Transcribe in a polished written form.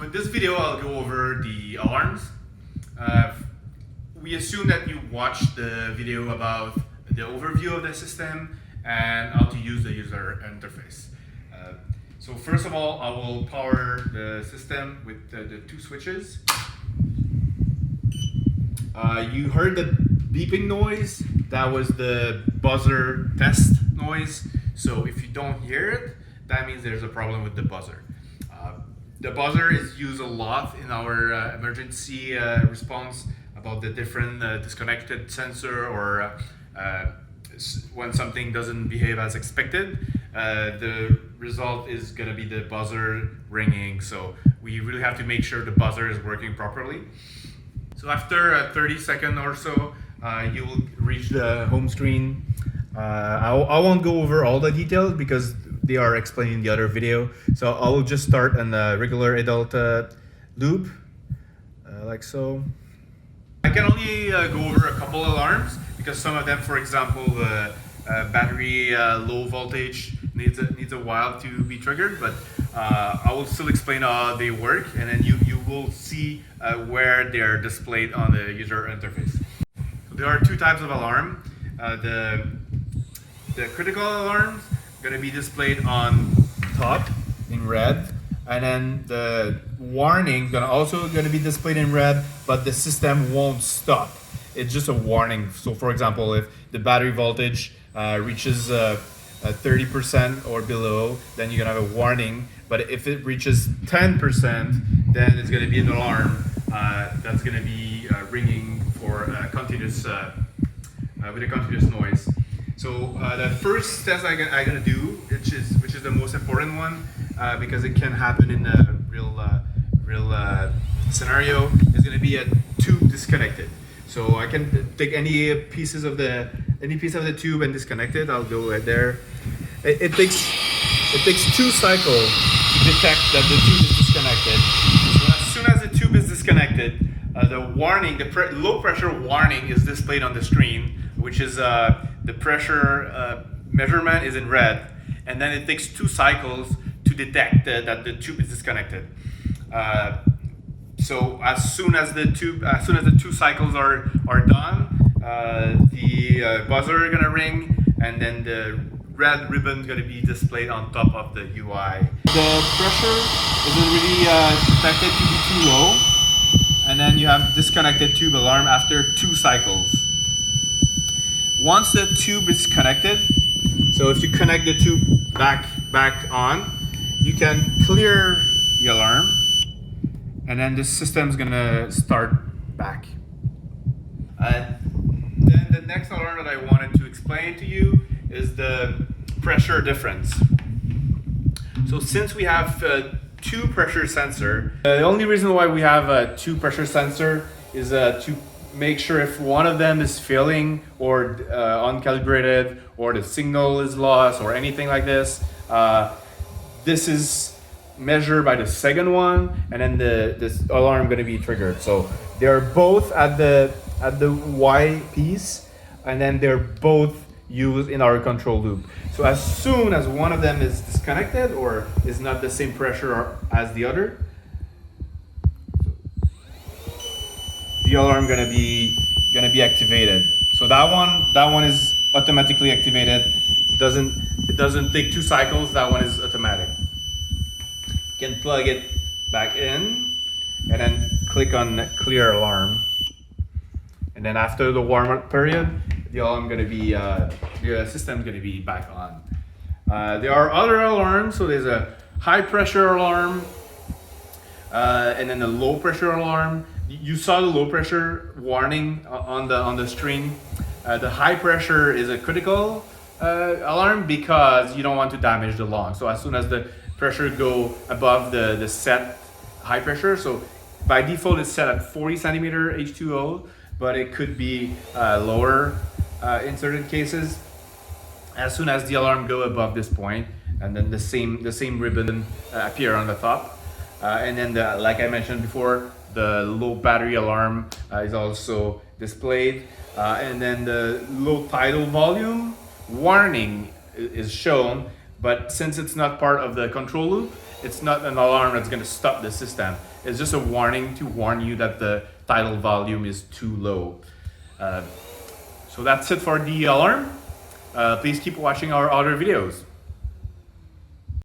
So in this video, I'll go over the alarms. We assume that you watched the video about the overview of the system and how to use the user interface. So first of all, I will power the system with the two switches. You heard the beeping noise. That was the buzzer test noise. So if you don't hear it, that means there's a problem with the buzzer. The buzzer is used a lot in our emergency response about the different disconnected sensor or when something doesn't behave as expected. The result is going to be the buzzer ringing. So we really have to make sure the buzzer is working properly. So after 30 seconds or so, you will reach the home screen. I won't go over all the details because they are explained in the other video. So I will just start on a regular adult loop, like so. I can only go over a couple alarms because some of them, for example, the battery low voltage needs a while to be triggered, but I will still explain how they work, and then you will see where they're displayed on the user interface. So there are two types of alarm. The critical alarms going to be displayed on top in red, and then the warning also going to be displayed in red, but the system won't stop. It's just a warning. So for example, if the battery voltage reaches 30% or below, then you're gonna have a warning. But if it reaches 10%, then it's gonna be an alarm that's gonna be ringing for continuous with a continuous noise. So the first test I'm gonna do, which is the most important one, because it can happen in a real scenario, is gonna be a tube disconnected. So I can take any piece of the tube and disconnect it. I'll go right there. It takes 2 cycles to detect that the tube is disconnected. So as soon as the tube is disconnected, the warning, low pressure warning, is displayed on the screen, which is the pressure measurement is in red, and then it takes 2 cycles to detect that the tube is disconnected. So as soon as the 2 cycles are done, the buzzer is gonna ring, and then the red ribbon is gonna be displayed on top of the UI. The pressure is already detected to be too low, and then you have disconnected tube alarm after 2 cycles. Once the tube is connected, so if you connect the tube back on, you can clear the alarm, and then the system's gonna start back. Then the next alarm that I wanted to explain to you is the pressure difference. So since we have 2 pressure sensor, the only reason why we have 2 pressure sensor is to make sure if one of them is failing or uncalibrated, or the signal is lost or anything like this. This is measured by the second one, and then this alarm going to be triggered. So they're both at the Y piece, and then they're both used in our control loop. So as soon as one of them is disconnected or is not the same pressure as the other, the alarm gonna be activated. So that one is automatically activated. It doesn't take 2 cycles. That one is automatic. You can plug it back in and then click on clear alarm. And then after the warm-up period, the alarm gonna be the system's gonna be back on. There are other alarms. So there's a high pressure alarm, and then a low pressure alarm. You saw the low pressure warning on the screen. The high pressure is a critical alarm because you don't want to damage the lung. So as soon as the pressure go above the set high pressure, so by default it's set at 40 centimeter H2O, but it could be lower in certain cases. As soon as the alarm go above this point, and then the same ribbon appear on the top, and then like I mentioned before, the low battery alarm is also displayed, and then the low tidal volume warning is shown, but since it's not part of the control loop, It's not an alarm that's going to stop the system. It's just a warning to warn you that the tidal volume is too low. So that's it for the alarm. Please keep watching our other videos.